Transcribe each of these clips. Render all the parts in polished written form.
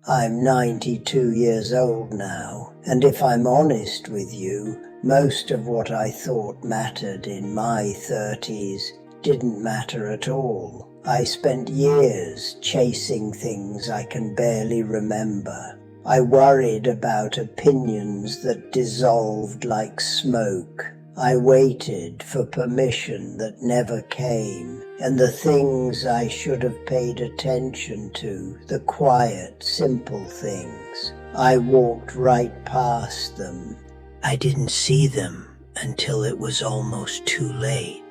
I'm 92 years old now, and if I'm honest with you, most of what I thought mattered in my 30s didn't matter at all. I spent years chasing things I can barely remember. I worried about opinions that dissolved like smoke. I waited for permission that never came, and the things I should have paid attention to, the quiet, simple things, I walked right past them. I didn't see them until it was almost too late.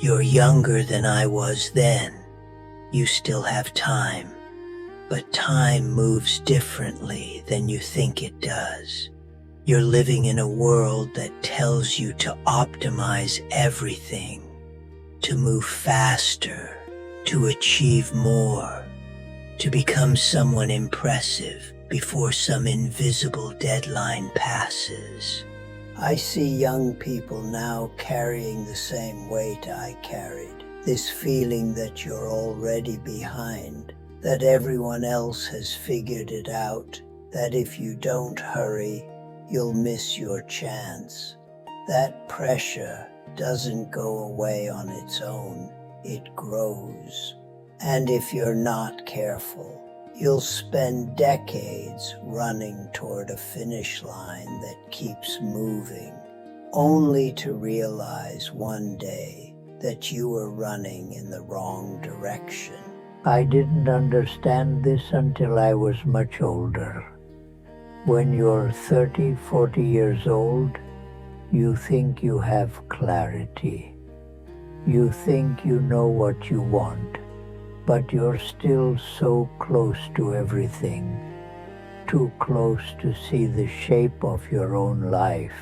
You're younger than I was then. You still have time, but time moves differently than you think it does. You're living in a world that tells you to optimize everything, to move faster, to achieve more, to become someone impressive before some invisible deadline passes. I see young people now carrying the same weight I carried, this feeling that you're already behind, that everyone else has figured it out, that if you don't hurry, you'll miss your chance. That pressure doesn't go away on its own, it grows. And if you're not careful, you'll spend decades running toward a finish line that keeps moving, only to realize one day that you were running in the wrong direction. I didn't understand this until I was much older. When you're 30, 40 years old, you think you have clarity. You think you know what you want, but you're still so close to everything, too close to see the shape of your own life.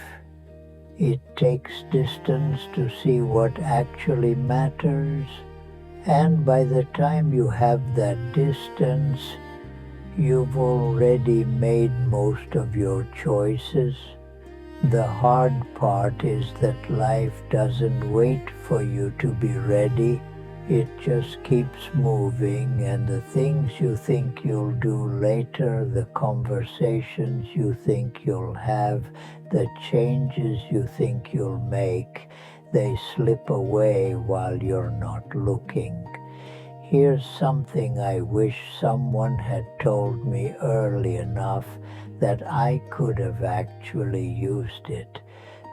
It takes distance to see what actually matters, and by the time you have that distance, you've already made most of your choices. The hard part is that life doesn't wait for you to be ready. It just keeps moving, and the things you think you'll do later, the conversations you think you'll have, the changes you think you'll make, they slip away while you're not looking. Here's something I wish someone had told me early enough that I could have actually used it.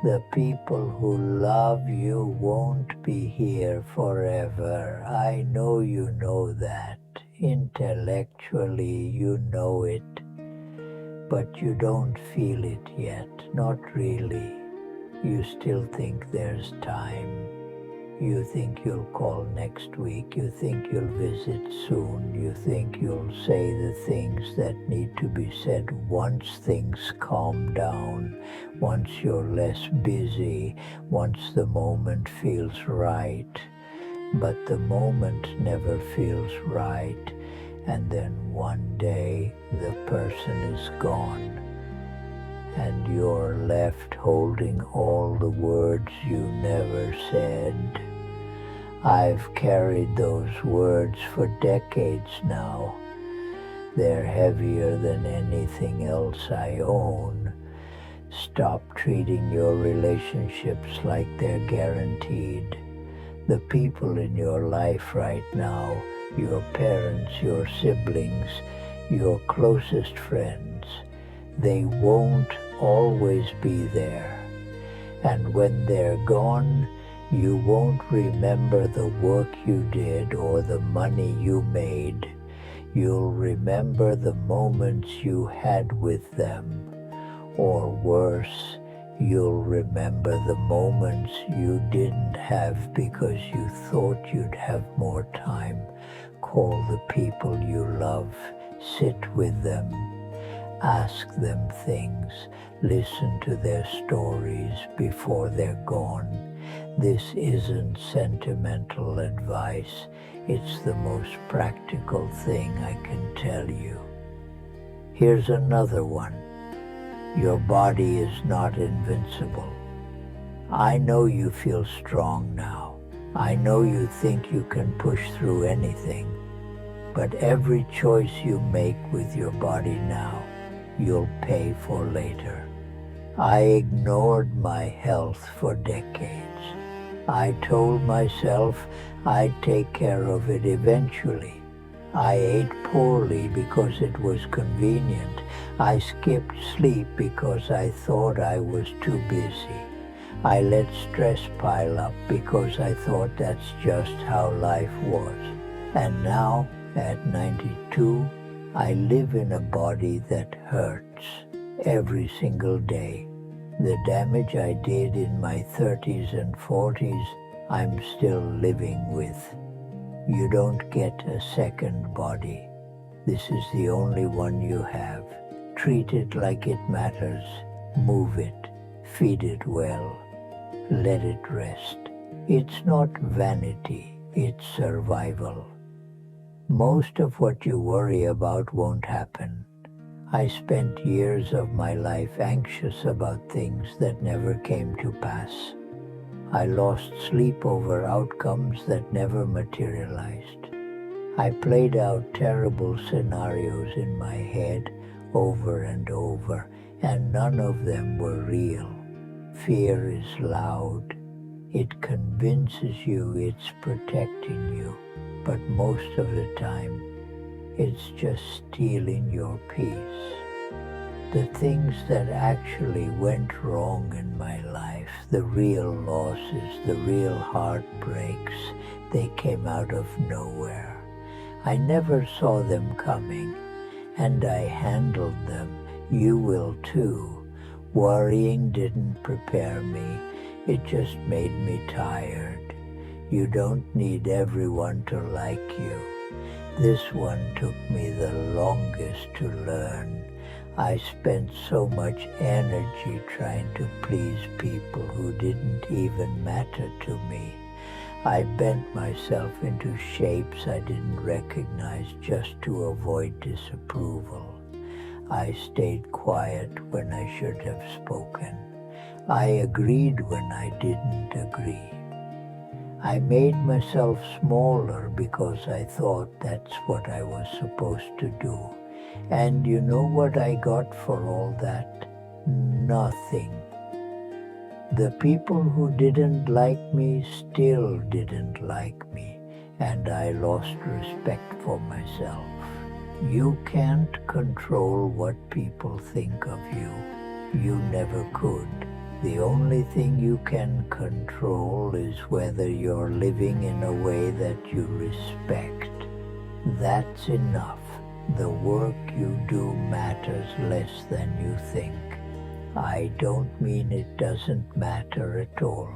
The people who love you won't be here forever. I know you know that. Intellectually, you know it. But you don't feel it yet. Not really. You still think there's time. You think you'll call next week. You think you'll visit soon. You think you'll say the things that need to be said once things calm down, once you're less busy, once the moment feels right. But the moment never feels right, and then one day the person is gone, and you're left holding all the words you never said. I've carried those words for decades now. They're heavier than anything else I own. Stop treating your relationships like they're guaranteed. The people in your life right now, your parents, your siblings, your closest friends, they won't always be there. And when they're gone, you won't remember the work you did or the money you made. You'll remember the moments you had with them. Or worse, you'll remember the moments you didn't have because you thought you'd have more time. Call the people you love, sit with them, ask them things, listen to their stories before they're gone. This isn't sentimental advice. It's the most practical thing I can tell you. Here's another one. Your body is not invincible. I know you feel strong now. I know you think you can push through anything. But every choice you make with your body now, you'll pay for later. I ignored my health for decades. I told myself I'd take care of it eventually. I ate poorly because it was convenient. I skipped sleep because I thought I was too busy. I let stress pile up because I thought that's just how life was. And now, at 92, I live in a body that hurts every single day. The damage I did in my 30s and 40s, I'm still living with. You don't get a second body. This is the only one you have. Treat it like it matters. Move it. Feed it well. Let it rest. It's not vanity, it's survival. Most of what you worry about won't happen. I spent years of my life anxious about things that never came to pass. I lost sleep over outcomes that never materialized. I played out terrible scenarios in my head over and over, and none of them were real. Fear is loud. It convinces you it's protecting you, but most of the time, it's just stealing your peace. The things that actually went wrong in my life, the real losses, the real heartbreaks, they came out of nowhere. I never saw them coming, and I handled them. You will too. Worrying didn't prepare me. It just made me tired. You don't need everyone to like you. This one took me the longest to learn. I spent so much energy trying to please people who didn't even matter to me. I bent myself into shapes I didn't recognize just to avoid disapproval. I stayed quiet when I should have spoken. I agreed when I didn't agree. I made myself smaller because I thought that's what I was supposed to do. And you know what I got for all that? Nothing. The people who didn't like me still didn't like me, and I lost respect for myself. You can't control what people think of you. You never could. The only thing you can control is whether you're living in a way that you respect. That's enough. The work you do matters less than you think. I don't mean it doesn't matter at all.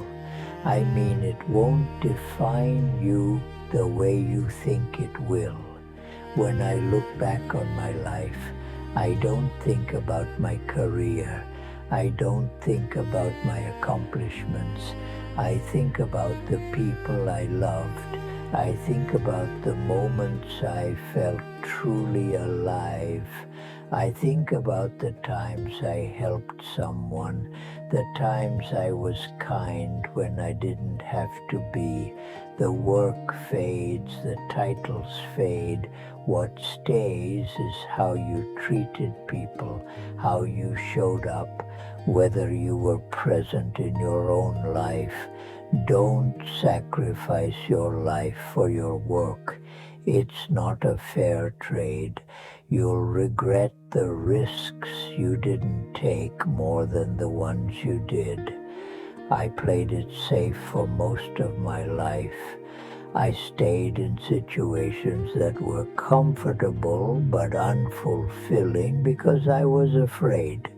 I mean it won't define you the way you think it will. When I look back on my life, I don't think about my career. I don't think about my accomplishments. I think about the people I loved. I think about the moments I felt truly alive. I think about the times I helped someone, the times I was kind when I didn't have to be. The work fades, the titles fade. What stays is how you treated people, how you showed up, whether you were present in your own life. Don't sacrifice your life for your work. It's not a fair trade. You'll regret the risks you didn't take more than the ones you did. I played it safe for most of my life. I stayed in situations that were comfortable but unfulfilling because I was afraid.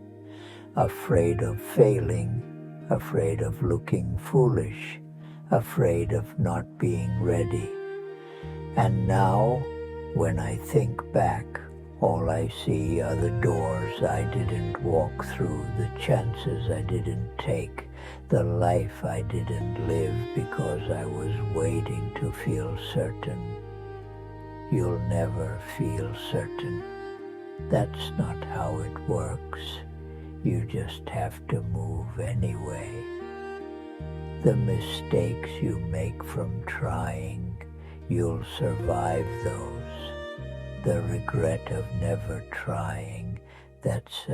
Afraid of failing, afraid of looking foolish, afraid of not being ready. And now, when I think back, all I see are the doors I didn't walk through, the chances I didn't take, the life I didn't live because I was waiting to feel certain. You'll never feel certain. That's not how it works. You just have to move anyway. The mistakes you make from trying, you'll survive those. the regret of never trying. That's